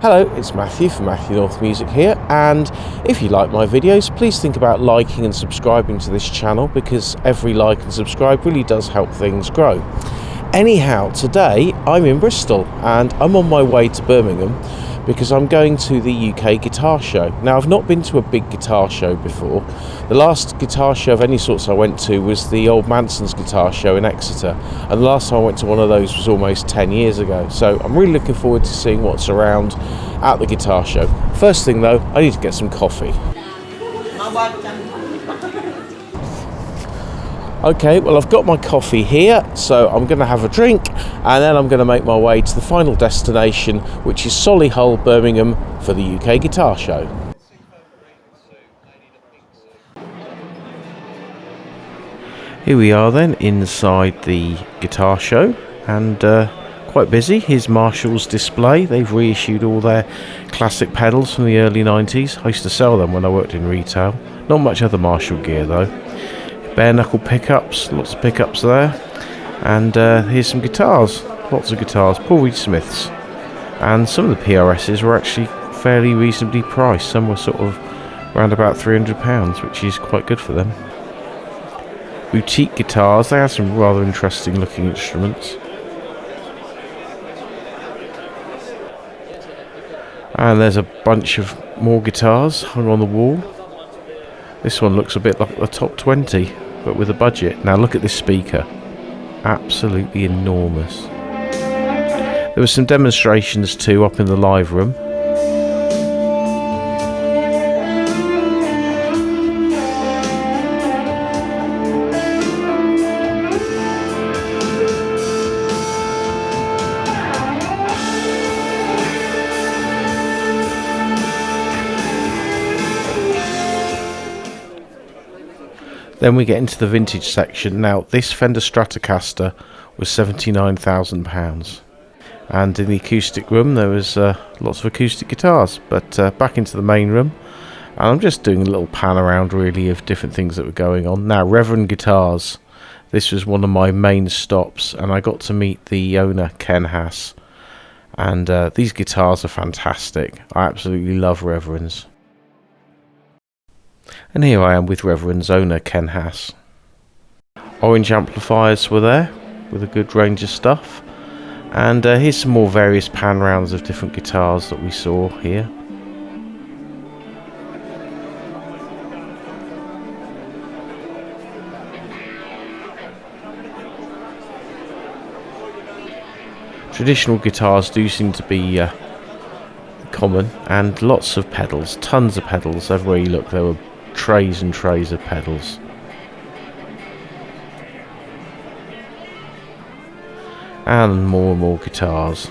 Hello, it's Matthew from Matthew North Music here, and if you like my videos, please think about liking and subscribing to this channel, because every like and subscribe really does help things grow. Anyhow, today I'm in Bristol and I'm on my way to Birmingham because I'm going to the UK Guitar Show. Now, I've not been to a big guitar show before. The last guitar show of any sorts I went to was the Old Manson's Guitar Show in Exeter, and the last time I went to one of those was almost 10 years ago. So I'm really looking forward to seeing what's around at the guitar show. First thing though, I need to get some coffee. Okay, well, I've got my coffee here, so I'm going to have a drink and then I'm going to make my way to the final destination, which is Solihull, Birmingham, for the UK Guitar Show. Here we are then, inside the guitar show, and quite busy. Here's Marshall's display. They've reissued all their classic pedals from the early 90s. I used to sell them when I worked in retail. Not much other Marshall gear though. Bare knuckle pickups, lots of pickups there, and here's some guitars, lots of guitars, Paul Reed Smiths, and some of the PRSs were actually fairly reasonably priced. Some were sort of around about £300, which is quite good for them. Boutique guitars, they had some rather interesting looking instruments, and there's a bunch of more guitars hung on the wall. This one looks a bit like the top 20, but with a budget. Now look at this speaker, absolutely enormous. There were some demonstrations too up in the live room. Then we get into the vintage section. Now, this Fender Stratocaster was £79,000, and in the acoustic room there was lots of acoustic guitars. But back into the main room, and I'm just doing a little pan around really of different things that were going on. Now, Reverend Guitars, this was one of my main stops, and I got to meet the owner, Ken Haas, and these guitars are fantastic. I absolutely love Reverends. And here I am with Reverend's owner, Ken Haas. Orange amplifiers were there with a good range of stuff, and here's some more various pan rounds of different guitars that we saw here. Traditional guitars do seem to be common, and lots of pedals, tons of pedals. Everywhere you look there were trays and trays of pedals. And more guitars.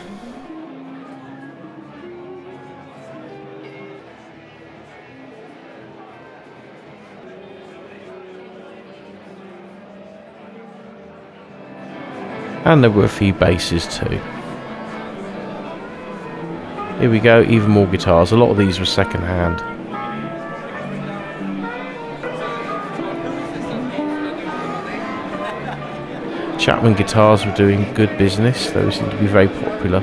And there were a few basses too. Here we go, even more guitars. A lot of these were second hand. Chapman guitars were doing good business. They seem to be very popular.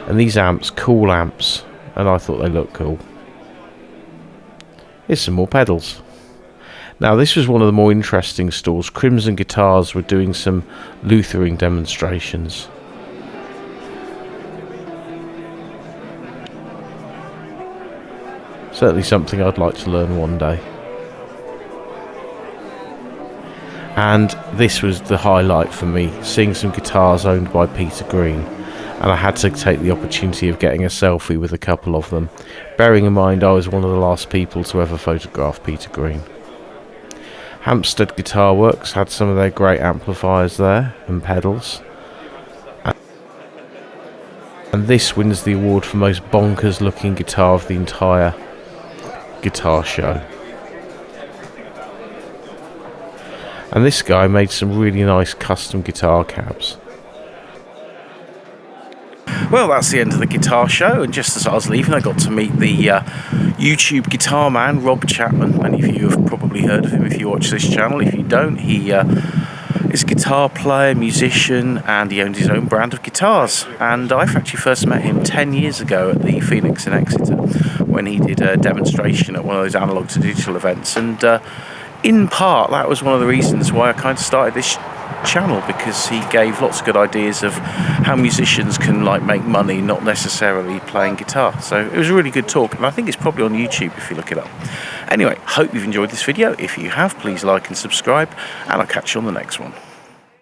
And these amps, cool amps, and I thought they looked cool. Here's some more pedals. Now, this was one of the more interesting stalls. Crimson Guitars were doing some Luthering demonstrations. Certainly something I'd like to learn one day. And this was the highlight for me, seeing some guitars owned by Peter Green, and I had to take the opportunity of getting a selfie with a couple of them, bearing in mind I was one of the last people to ever photograph Peter Green. Hampstead Guitar Works had some of their great amplifiers there and pedals, and this wins the award for most bonkers looking guitar of the entire guitar show. And this guy made some really nice custom guitar cabs. Well, that's the end of the guitar show, and just as I was leaving I got to meet the YouTube guitar man, Rob Chapman. Many of you have probably heard of him if you watch this channel. If you don't, he He's a guitar player, musician, and he owned his own brand of guitars. And I actually first met him 10 years ago at the Phoenix in Exeter when he did a demonstration at one of those analog to digital events. And in part, that was one of the reasons why I kind of started this channel, because he gave lots of good ideas of how musicians can like make money, not necessarily playing guitar. So it was a really good talk, and I think it's probably on YouTube if you look it up. Anyway, hope you've enjoyed this video. If you have, please like and subscribe, and I'll catch you on the next one.